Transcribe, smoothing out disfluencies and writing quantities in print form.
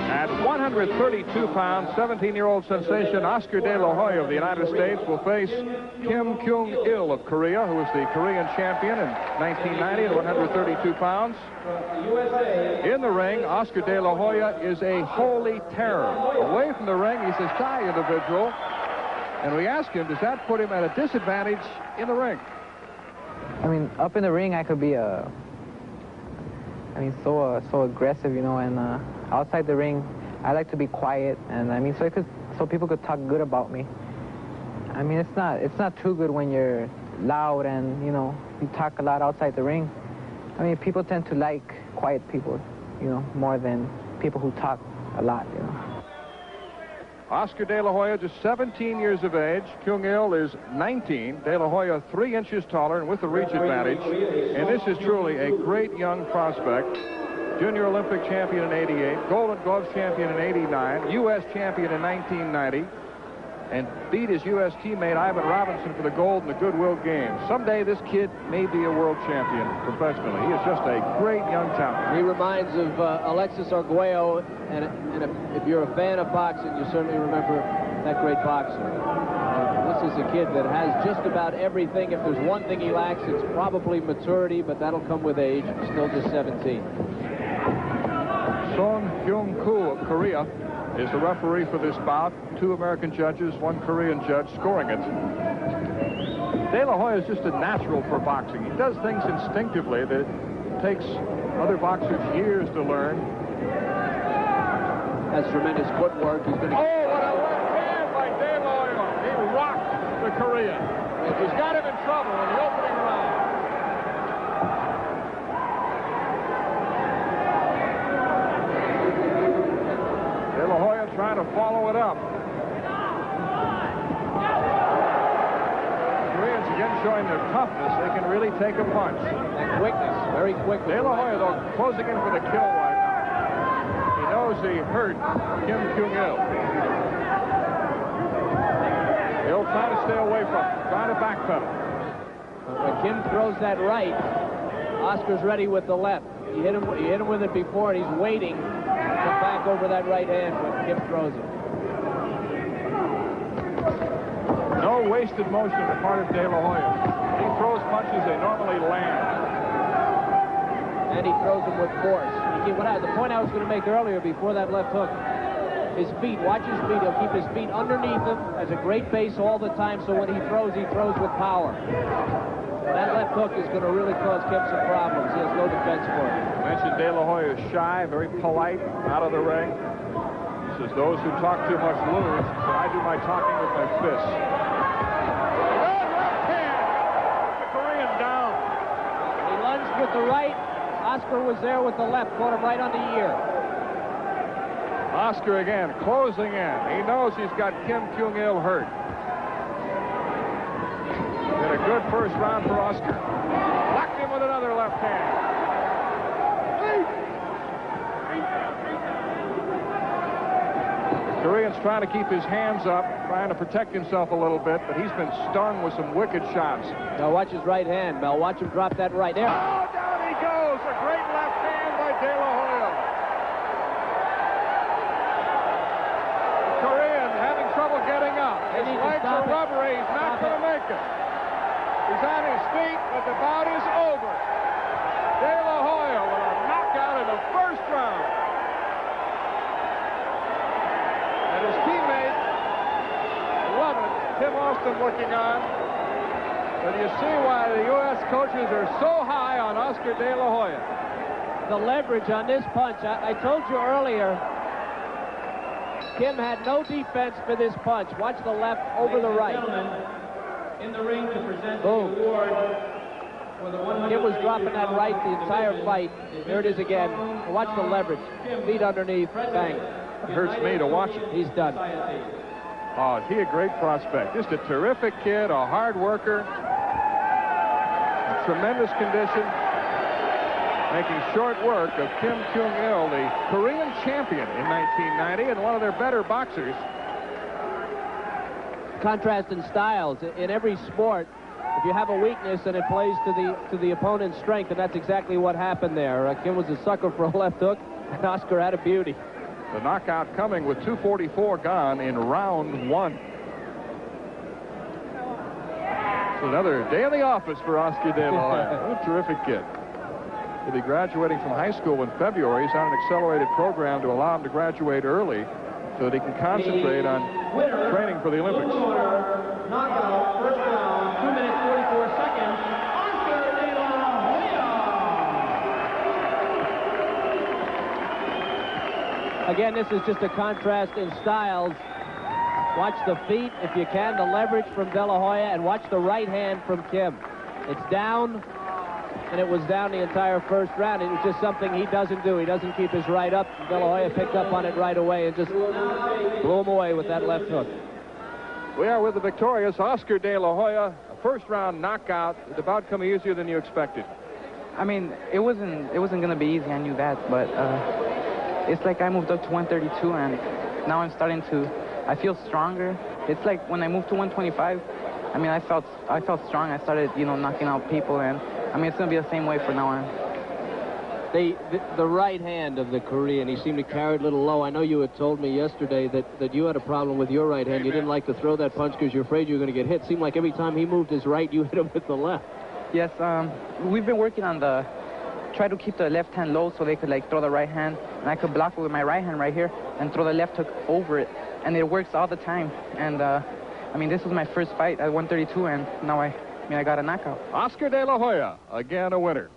At 132 pounds, 17-year-old sensation Oscar De La Hoya of the United States will face Kyung of Korea, who was the Korean champion in 1990 at 132 pounds. In the ring, Oscar De La Hoya is a holy terror. Away from the ring, he's a shy individual. And we asked him, does that put him at a disadvantage in the ring? I mean, up in the ring, I could be so aggressive, you know, and outside the ring, I like to be quiet, and I mean, so people could talk good about me. I mean, it's not too good when you're loud and, you know, you talk a lot outside the ring. I mean, people tend to like quiet people, you know, more than people who talk a lot, you know. Oscar De La Hoya, just 17 years of age. Kyung is 19. De La Hoya 3 inches taller and with the reach advantage. And this is truly a great young prospect. Junior Olympic champion in '88, Golden Gloves champion in '89, U.S. champion in 1990, and beat his U.S. teammate Ivan Robinson for the gold in the Goodwill Games. Someday this kid may be a world champion professionally. He is just a great young talent. He reminds of Alexis Arguello, and if you're a fan of boxing, you certainly remember that great boxer. This is a kid that has just about everything. If there's one thing he lacks, it's probably maturity, but that'll come with age. He's still just 17. Son Kyung-koo of Korea is the referee for this bout. 2 American judges, 1 Korean judge scoring it. De La Hoya is just a natural for boxing. He does things instinctively that it takes other boxers years to learn. That's tremendous footwork. He's going to... Oh, what a left hand by De La Hoya. He rocked the Korean. He's got him in trouble in the opening round. De La Hoya trying to follow it up. The Koreans again showing their toughness. They can really take a punch. And quickness, very quick. De La Hoya, though, closing in for the kill right now. He knows he hurt Kyung-il. He'll try to stay away from him, trying to backpedal. When Kim throws that right, Oscar's ready with the left. He hit him with it before, and he's waiting to come back over that right hand when Kim throws it. No wasted motion on the part of De La Hoya. He throws punches they normally land. And he throws them with force. The point I was going to make earlier before that left hook, his feet, watch his feet. He'll keep his feet underneath him, has a great base all the time, so when he throws with power. That left hook is going to really cause Kim some problems. He has no defense for it. I mentioned De La Hoya is shy, very polite out of the ring. He says those who talk too much lose, so I do my talking with my fists. Left hand! The Korean down. He lunged with the right. Oscar was there with the left, caught him right on the ear. Oscar again, closing in. He knows he's got Kim Kyung-il hurt. Been a good first round for Oscar. Locked him with another left hand. The Korean's trying to keep his hands up, trying to protect himself a little bit, but he's been stung with some wicked shots. Now watch his right hand, Mel. Watch him drop that right there. Oh, down he goes. A great left hand by De La Hoya. The Korean having trouble getting up. His legs are rubbery. He's not going to make it. He's on his feet, but the bout is over. De La Hoya with a knockout in the first round. And his teammate, love it, Tim Austin looking on. But you see why the U.S. coaches are so high on Oscar De La Hoya. The leverage on this punch, I told you earlier, Kim had no defense for this punch. Watch the left over the right. In the ring to present the Boom. award for the 100. Kim was dropping that right the entire fight. There it is again. Watch the leverage. Feet underneath. Bang. It hurts me to watch it. He's done. Oh, is he a great prospect? Just a terrific kid, a hard worker, a tremendous condition, making short work of Kim Kyung-il, the Korean champion in 1990 and one of their better boxers. Contrast in styles. In every sport, if you have a weakness, and it plays to the opponent's strength, and that's exactly what happened there. Kim was a sucker for a left hook, and Oscar had a beauty. The knockout coming with 2:44 gone in round 1. It's another day in the office for Oscar De La Hoya. What a terrific kid. He'll be graduating from high school in February. He's on an accelerated program to allow him to graduate early so that he can concentrate on training for the Olympics. Knockout, first round, 2 minutes 44 seconds. Oscar De La Hoya. Again, this is just a contrast in styles. Watch the feet, if you can, the leverage from De La Hoya, and watch the right hand from Kim. It's down, and it was down the entire first round. It was just something he doesn't do. He doesn't keep his right up. De La Hoya picked up on it right away and just blew him away with that left hook. We are with the victorious Oscar De La Hoya. A first-round knockout. Did the bout come easier than you expected? I mean, it wasn't going to be easy. I knew that, but it's like I moved up to 132, and now I'm starting to. I feel stronger. It's like when I moved to 125. I mean, I felt strong. I started, knocking out people, and I mean, it's going to be the same way from now on. The right hand of the Korean, he seemed to carry it a little low. I know you had told me yesterday that you had a problem with your right hand. You didn't like to throw that punch because you're afraid you were going to get hit. It seemed like every time he moved his right, you hit him with the left. Yes, we've been working on try to keep the left hand low so they could throw the right hand, and I could block it with my right hand right here and throw the left hook over it, and it works all the time. And I mean, this was my first fight at 132, and now I got a knockout. Oscar De La Hoya, again a winner.